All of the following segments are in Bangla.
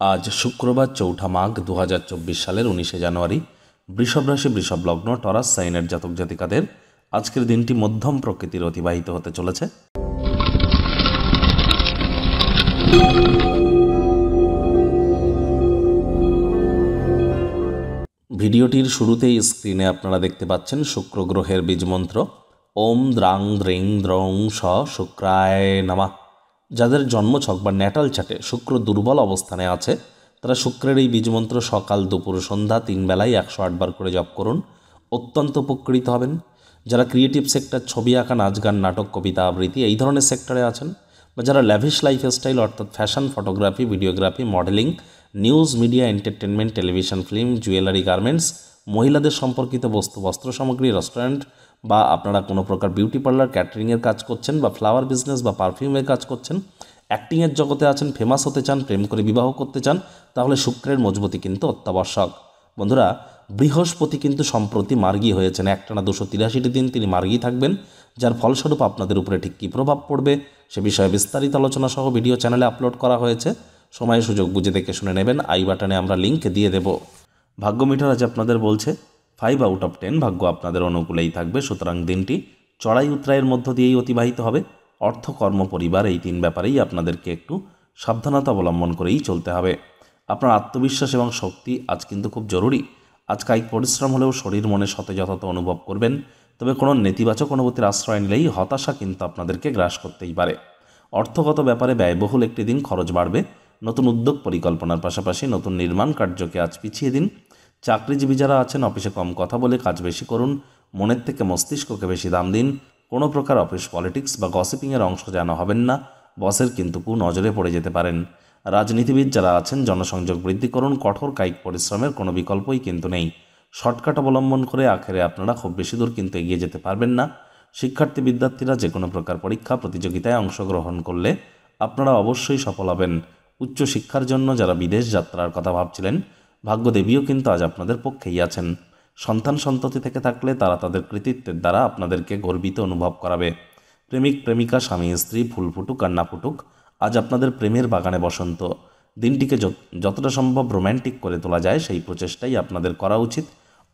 আজ শুক্রবার ৪ঠা মাঘ ২০২৪ সালের ১৯শে জানুয়ারি। বৃষভ রাশি, বৃষভ লগ্ন, টরাস সাইনের জাতক জাতিকাদের আজকের দিনটি মধ্যম প্রকৃতির অতিবাহিত হতে চলেছে। ভিডিওটির শুরুতেই স্ক্রিনে আপনারা দেখতে পাচ্ছেন শুক্র গ্রহের বীজমন্ত্র ওম দ্রাং দ্রিং দ্রং স শুক্রায় নামা। যাদের জন্মছক বা ন্যাটাল চার্টে শুক্র দুর্বল অবস্থানে আছে তারা শুক্রের এই বীজমন্ত্র সকাল, দুপুর, সন্ধ্যা ৩ বেলায় ১০৮ বার করে জপ করুন, অত্যন্ত উপকৃত হবেন। যারা ক্রিয়েটিভ সেক্টর, ছবি আঁকা, নাচ গান, নাটক, কবিতা আবৃত্তি এই ধরনের সেক্টরে আছেন, বা যারা ল্যাভিশ লাইফস্টাইল অর্থাৎ fashion, photography, videography, modelling, news, media, entertainment, television, film, jewellery, garments, মহিলাদের সম্পর্কিত বস্তু, বস্ত্র সামগ্রী, রেস্টুরেন্ট, বা আপনারা কোনো প্রকার বিউটি পার্লার, ক্যাটারিংয়ের কাজ করছেন, বা ফ্লাওয়ার বিজনেস বা পারফিউমের কাজ করছেন, অ্যাক্টিংয়ের জগতে আছেন, ফেমাস হতে চান, প্রেম করে বিবাহ করতে চান, তাহলে শুক্রের মজবুতি কিন্তু অত্যাবশ্যক। বন্ধুরা, বৃহস্পতি কিন্তু সম্প্রতি মার্গী হয়েছেন। একটানা ২৮৩টি দিন তিনি মার্গী থাকবেন, যার ফলস্বরূপ আপনাদের উপরে ঠিক কী প্রভাব পড়বে সে বিষয়ে বিস্তারিত আলোচনা সহ ভিডিও চ্যানেলে আপলোড করা হয়েছে। সময় সুযোগ বুঝে দেখে শুনে নেবেন। আই বাটনে আমরা লিঙ্ক দিয়ে দেব। ভাগ্য মিটার আজ আপনাদের বলছে 5 আউট অফ 10 ভাগ্য আপনাদের অনুকূলেই থাকবে। সুতরাং দিনটি চড়াই উতরাইয়ের মধ্য দিয়েই অতিবাহিত হবে। অর্থ, কর্ম, পরিবার এই ৩ ব্যাপারেই আপনাদেরকে একটু সাবধানতা অবলম্বন করেই চলতে হবে। আপনার আত্মবিশ্বাস এবং শক্তি আজ কিন্তু খুব জরুরি। আজ কায়িক পরিশ্রম হলেও শরীর মনে সতেজতা অনুভব করবেন। তবে কোনো নেতিবাচক অনুভূতির আশ্রয় নিলেই হতাশা কিন্তু আপনাদেরকে গ্রাস করতেই পারে। অর্থগত ব্যাপারে ব্যয়বহুল একটি দিন, খরচ বাড়বে। নতুন উদ্যোগ পরিকল্পনার পাশাপাশি নতুন নির্মাণ কার্যকে আজ পিছিয়ে দিন। চাকরিজীবী যারা আছেন অফিসে কম কথা বলে কাজ বেশি করুন। মনের থেকে মস্তিষ্ককে বেশি দাম দিন। কোনো প্রকার অফিস পলিটিক্স বা গসিপিংয়ের অংশ যেন হবেন না, বসের কিন্তু নজরে পড়ে যেতে পারেন। রাজনীতিবিদ যারা আছেন জনসংযোগ বৃদ্ধি করুন। কঠোর কায়িক পরিশ্রমের কোনো বিকল্পই কিন্তু নেই। শর্টকাট অবলম্বন করে আখেরে আপনারা খুব বেশি দূর কিন্তু এগিয়ে যেতে পারবেন না। শিক্ষার্থী বিদ্যার্থীরা যে কোনো প্রকার পরীক্ষা প্রতিযোগিতায় অংশগ্রহণ করলে আপনারা অবশ্যই সফল হবেন। উচ্চশিক্ষার জন্য যারা বিদেশ যাত্রার কথা ভাবছিলেন, ভাগ্যদেবীও কিন্তু আজ আপনাদের পক্ষেই আছেন। সন্তান সন্ততি থেকে থাকলে তারা তাদের কৃতিত্বের দ্বারা আপনাদেরকে গর্বিত অনুভব করাবে। প্রেমিক প্রেমিকা, স্বামী স্ত্রী, ফুল ফুটুক আর না ফুটুক, আজ আপনাদের প্রেমের বাগানে বসন্ত। দিনটিকে যতটা সম্ভব রোম্যান্টিক করে তোলা যায় সেই প্রচেষ্টাই আপনাদের করা উচিত।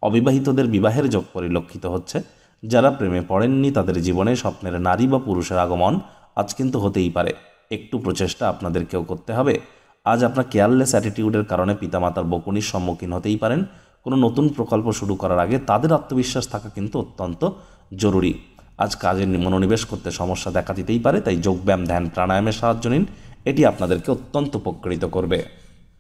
অবিবাহিতদের বিবাহের যোগ পরিলক্ষিত হচ্ছে। যারা প্রেমে পড়েননি তাদের জীবনে স্বপ্নের নারী বা পুরুষের আগমন আজ কিন্তু হতেই পারে। একটু প্রচেষ্টা আপনাদেরকেও করতে হবে। আজ আপনার কেয়ারলেস অ্যাটিটিউডের কারণে পিতামাতার বকুনির সম্মুখীন হতেই পারেন। কোনো নতুন প্রকল্প শুরু করার আগে তাদের আত্মবিশ্বাস থাকা কিন্তু অত্যন্ত জরুরি। আজ কাজে মনোনিবেশ করতে সমস্যা দেখা দিতেই পারে, তাই যোগব্যায়াম, ধ্যান, প্রাণায়ামের সাহায্য নিন। এটি আপনাদেরকে অত্যন্ত উপকৃত করবে।